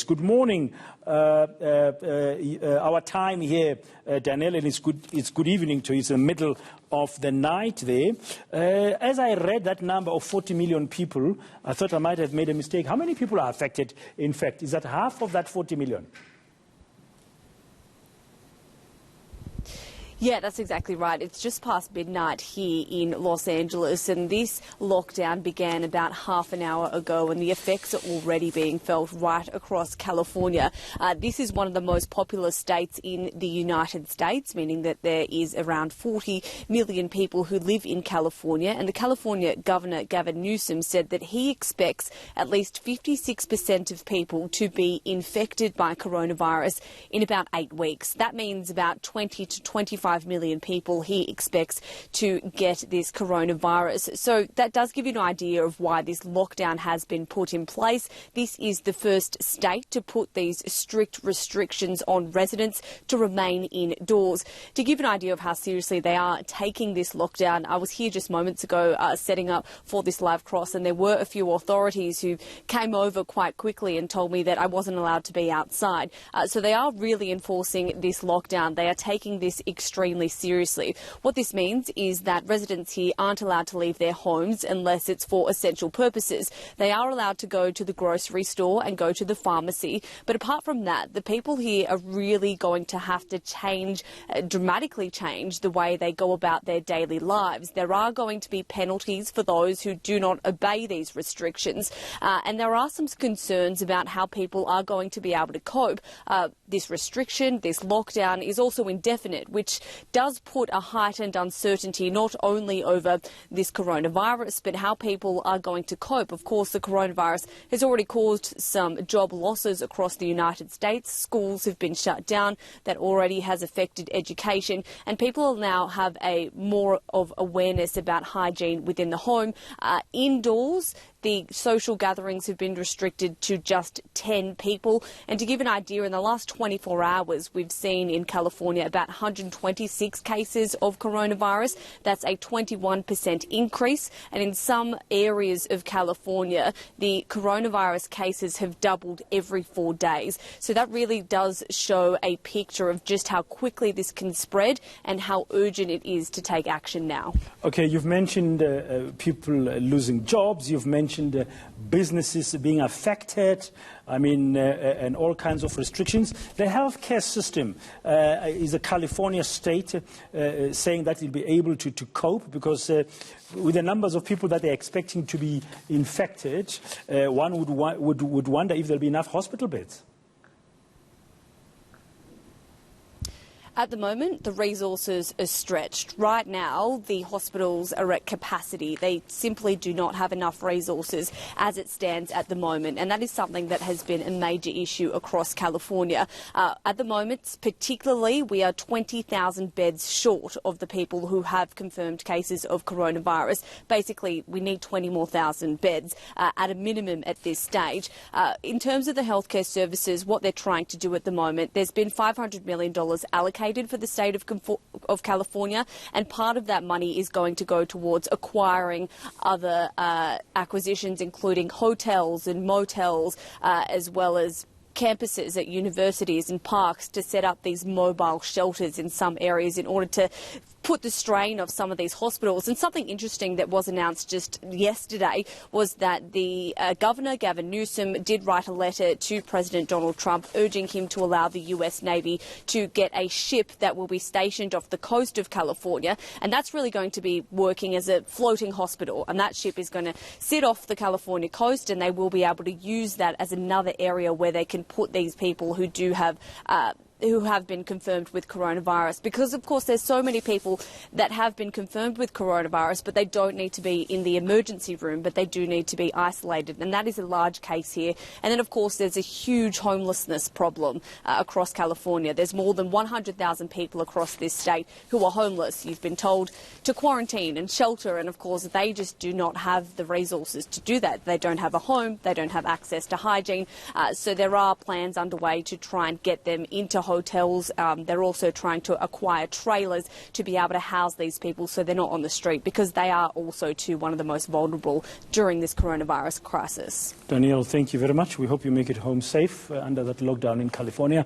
Good morning. Our time here, Danielle, and it's good evening to you. It's the middle of the night there. As I read that number of 40 million people, I thought I might have made a mistake. How many people are affected, in fact? Is that half of that 40 million? Yeah, that's exactly right. It's just past midnight here in Los Angeles, and this lockdown began about half an hour ago, and the effects are already being felt right across California. This is one of the most populous states in the United States, meaning that there is around 40 million people who live in California, and the California Governor, Gavin Newsom, said that he expects at least 56% of people to be infected by coronavirus in about 8 weeks. That means about 20 to 25 million people he expects to get this coronavirus. So that does give you an idea of why this lockdown has been put in place. This is the first state to put these strict restrictions on residents to remain indoors. To give an idea of how seriously they are taking this lockdown, I was here just moments ago setting up for this live cross, and there were a few authorities who came over quite quickly and told me that I wasn't allowed to be outside. So they are really enforcing this lockdown. They are taking this extremely seriously. What this means is that residents here aren't allowed to leave their homes unless it's for essential purposes. They are allowed to go to the grocery store and go to the pharmacy, but apart from that, the people here are really going to have to dramatically change the way they go about their daily lives. There are going to be penalties for those who do not obey these restrictions, and there are some concerns about how people are going to be able to cope. This restriction, this lockdown, is also indefinite, which does put a heightened uncertainty not only over this coronavirus, but how people are going to cope. Of course, the coronavirus has already caused some job losses across the United States. Schools have been shut down. That already has affected education, and people now have a more of awareness about hygiene within the home. Indoors, the social gatherings have been restricted to just 10 people. And to give an idea, in the last 24 hours, we've seen in California about 126 cases of coronavirus. That's a 21% increase. And in some areas of California, the coronavirus cases have doubled every 4 days. So that really does show a picture of just how quickly this can spread and how urgent it is to take action now. Okay, you've mentioned people losing jobs. You've mentioned businesses being affected, and all kinds of restrictions. The healthcare system is a California state saying that it'll be able to cope because with the numbers of people that they're expecting to be infected, one would wonder if there'll be enough hospital beds. At the moment, the resources are stretched. Right now, the hospitals are at capacity. They simply do not have enough resources as it stands at the moment, and that is something that has been a major issue across California. At the moment, particularly, we are 20,000 beds short of the people who have confirmed cases of coronavirus. Basically, we need 20 more thousand beds at a minimum at this stage. In terms of the healthcare services, what they're trying to do at the moment, there's been $500 million allocated for the state of California, and part of that money is going to go towards acquiring other acquisitions, including hotels and motels, as well as campuses at universities and parks to set up these mobile shelters in some areas in order to put the strain of some of these hospitals. And something interesting that was announced just yesterday was that the Governor, Gavin Newsom, did write a letter to President Donald Trump urging him to allow the US Navy to get a ship that will be stationed off the coast of California. And that's really going to be working as a floating hospital. And that ship is going to sit off the California coast, and they will be able to use that as another area where they can put these people who do have who have been confirmed with coronavirus, because of course there's so many people that have been confirmed with coronavirus, but they don't need to be in the emergency room, but they do need to be isolated, and that is a large case here. And then of course there's a huge homelessness problem across California. There's more than 100,000 people across this state who are homeless. You've been told to quarantine and shelter, and of course they just do not have the resources to do that. They don't have a home, they don't have access to hygiene, so there are plans underway to try and get them into hotels. They're also trying to acquire trailers to be able to house these people so they're not on the street, because they are also too one of the most vulnerable during this coronavirus crisis. Danielle, thank you very much. We hope you make it home safe under that lockdown in California.